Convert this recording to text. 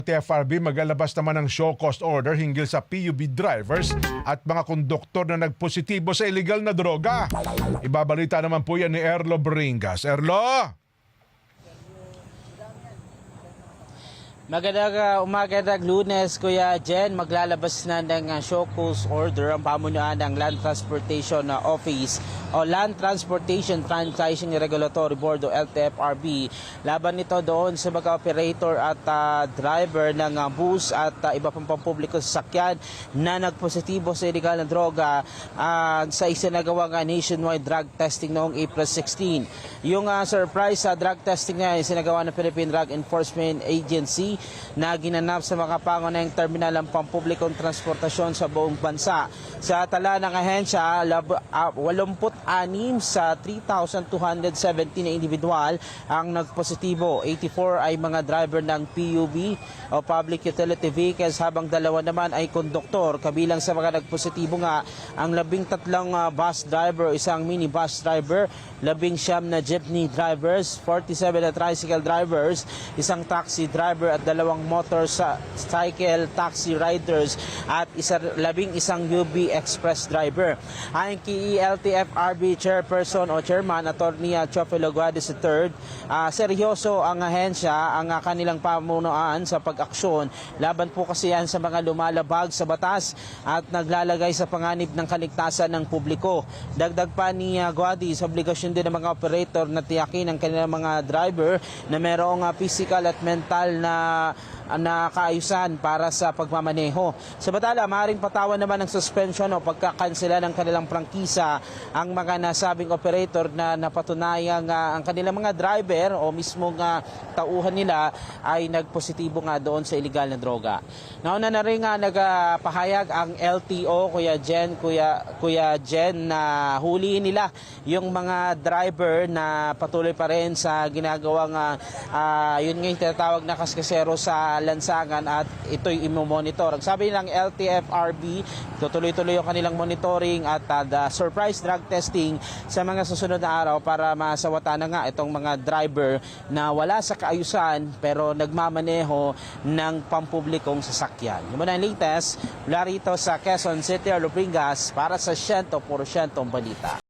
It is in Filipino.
TFRB maglalabas naman ng show cause order hinggil sa PUB drivers at mga konduktor na nagpositibo sa illegal na droga. Ibabalita naman po yan ni Erlo Bringas. Erlo! Magandang umaga ng Lunes, Kuya Jen. Maglalabas na ng show cause order ang pamunuan ng Land Transportation Office o Land Transportation Franchising Regulatory Board o LTFRB. Laban nito doon sa mga operator at driver ng bus at iba pang pampubliko sa sasakyan na nagpositibo sa illegal na droga sa isinagawang nationwide drug testing noong April 16. Yung surprise sa drug testing na isinagawa ng Philippine Drug Enforcement Agency na ginanap sa mga pangunahing terminal ng pampublikong transportasyon sa buong bansa. Sa tala ng ahensya, 86 sa 3,270 na individual ang nagpositibo. 84 ay mga driver ng PUB o Public Utility Vehicles habang 2 naman ay konduktor. Kabilang sa mga nagpositibo nga ang 13 bus driver, isang minibus driver, 19 na jeepney drivers, 47 na tricycle drivers, isang taxi driver at 2 motorcycle taxi riders at 11 UB Express driver. Ayon kay LTFRB Chairperson o Chairman Attorney Chofelo Guades III, seryoso ang ahensya ang kanilang pamunuan sa pag-aksyon. Laban po kasi yan sa mga lumalabag sa batas at naglalagay sa panganib ng kaligtasan ng publiko. Dagdag pa ni Guades, obligasyon din ng mga operator na tiyakin ang kanilang mga driver na mayroong physical at mental na kaayusan para sa pagmamaneho. Sa batala, maaaring patawan naman ng suspension o pagkakansela ng kanilang prangkisa ang mga nasabing operator na napatunayang ang kanilang mga driver o mismong tauhan nila ay nagpositibo nga doon sa illegal na droga. Nauna na rin nagpahayag ang LTO, Kuya Jen, na huliin nila yung mga driver na patuloy pa rin sa ginagawang yun nga yung tinatawag na kaskasero sa lansangan at ito'y imomonitor. Ang sabi ng LTFRB, tutuloy-tuloy yung kanilang monitoring at surprise drug testing sa mga susunod na araw para masawata na nga itong mga driver na wala sa kaayusan pero nagmamaneho ng pampublikong sasakyan. Yung muna ang latest, mula rito sa Quezon City, Erlo Bringas para sa 100% balita.